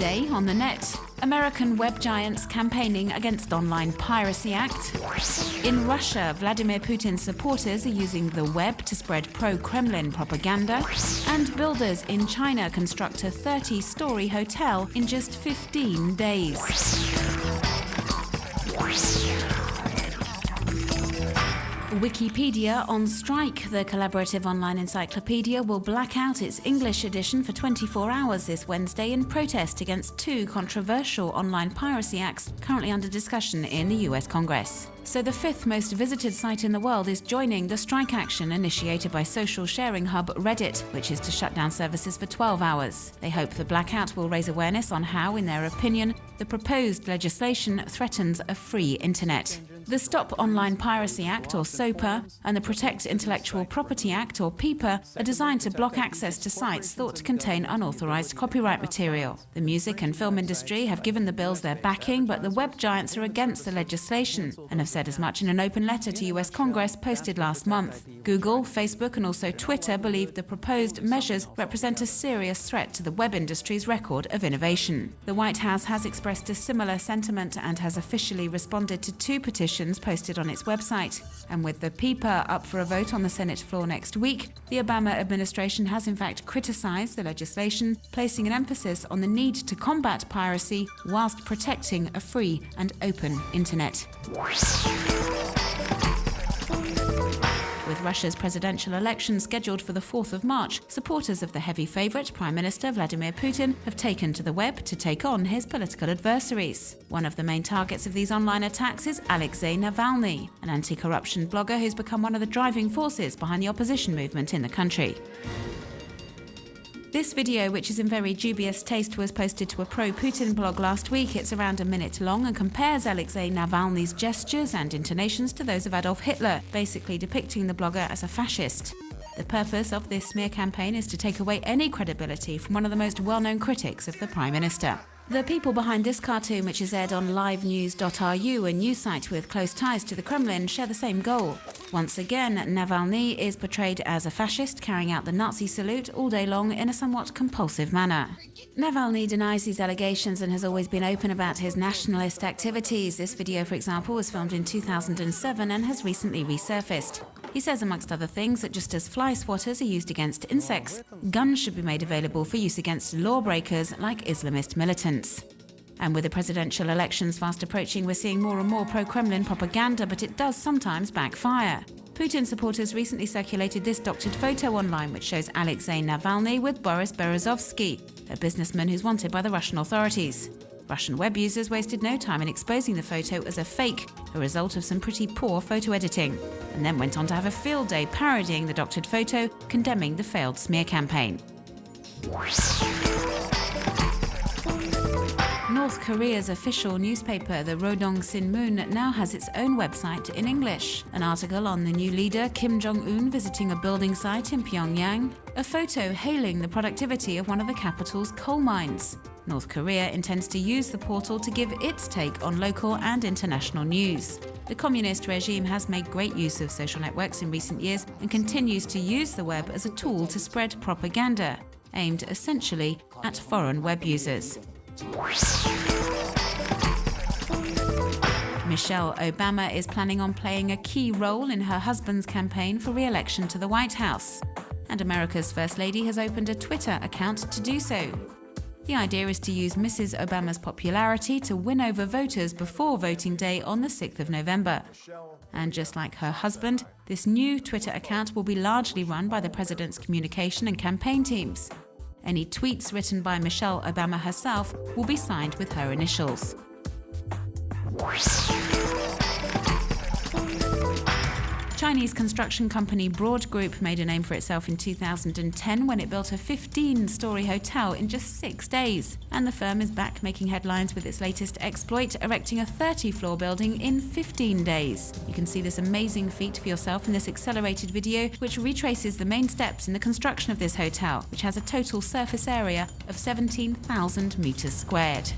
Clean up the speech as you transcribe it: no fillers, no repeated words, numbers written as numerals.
day on the net. American web giants campaigning against online piracy act. In Russia, Vladimir Putin's supporters are using the web to spread pro-Kremlin propaganda. And builders in China construct a 30-story hotel in just 15 days. Wikipedia on strike. The collaborative online encyclopedia will black out its English edition for 24 hours this Wednesday in protest against two controversial online piracy acts currently under discussion in the US Congress. So the fifth most visited site in the world is joining the strike action initiated by social sharing hub Reddit, which is to shut down services for 12 hours. They hope the blackout will raise awareness on how, in their opinion, the proposed legislation threatens a free internet. The Stop Online Piracy Act, or SOPA, and the Protect Intellectual Property Act, or PIPA, are designed to block access to sites thought to contain unauthorized copyright material. The music and film industry have given the bills their backing, but the web giants are against the legislation and have said as much in an open letter to US Congress posted last month. Google, Facebook, and also Twitter believe the proposed measures represent a serious threat to the web industry's record of innovation. The White House has expressed a similar sentiment and has officially responded to two petitions posted on its website. And with the PIPA up for a vote on the Senate floor next week, the Obama administration has in fact criticized the legislation, placing an emphasis on the need to combat piracy whilst protecting a free and open internet. With Russia's presidential election scheduled for the 4th of March, supporters of the heavy favourite, Prime Minister Vladimir Putin, have taken to the web to take on his political adversaries. One of the main targets of these online attacks is Alexei Navalny, an anti-corruption blogger who's become one of the driving forces behind the opposition movement in the country. This video, which is in very dubious taste, was posted to a pro-Putin blog last week. It's around a minute long and compares Alexei Navalny's gestures and intonations to those of Adolf Hitler, basically depicting the blogger as a fascist. The purpose of this smear campaign is to take away any credibility from one of the most well-known critics of the Prime Minister. The people behind this cartoon, which is aired on livenews.ru, a news site with close ties to the Kremlin, share the same goal. Once again, Navalny is portrayed as a fascist carrying out the Nazi salute all day long in a somewhat compulsive manner. Navalny denies these allegations and has always been open about his nationalist activities. This video, for example, was filmed in 2007 and has recently resurfaced. He says, amongst other things, that just as fly swatters are used against insects, guns should be made available for use against lawbreakers like Islamist militants. And with the presidential elections fast approaching, we're seeing more and more pro-Kremlin propaganda, but it does sometimes backfire. Putin supporters recently circulated this doctored photo online, which shows Alexei Navalny with Boris Berezovsky, a businessman who's wanted by the Russian authorities. Russian web users wasted no time in exposing the photo as a fake, a result of some pretty poor photo editing, and then went on to have a field day parodying the doctored photo, condemning the failed smear campaign. North Korea's official newspaper, the Rodong Sinmun, now has its own website in English. An article on the new leader Kim Jong-un visiting a building site in Pyongyang, a photo hailing the productivity of one of the capital's coal mines. North Korea intends to use the portal to give its take on local and international news. The communist regime has made great use of social networks in recent years and continues to use the web as a tool to spread propaganda, aimed essentially at foreign web users. Michelle Obama is planning on playing a key role in her husband's campaign for re-election to the White House, and America's First Lady has opened a Twitter account to do so. The idea is to use Mrs. Obama's popularity to win over voters before voting day on the 6th of November. And just like her husband, this new Twitter account will be largely run by the president's communication and campaign teams. Any tweets written by Michelle Obama herself will be signed with her initials. Chinese construction company Broad Group made a name for itself in 2010 when it built a 15-story hotel in just 6 days. And the firm is back making headlines with its latest exploit, erecting a 30-floor building in 15 days. You can see this amazing feat for yourself in this accelerated video, which retraces the main steps in the construction of this hotel, which has a total surface area of 17,000 meters squared.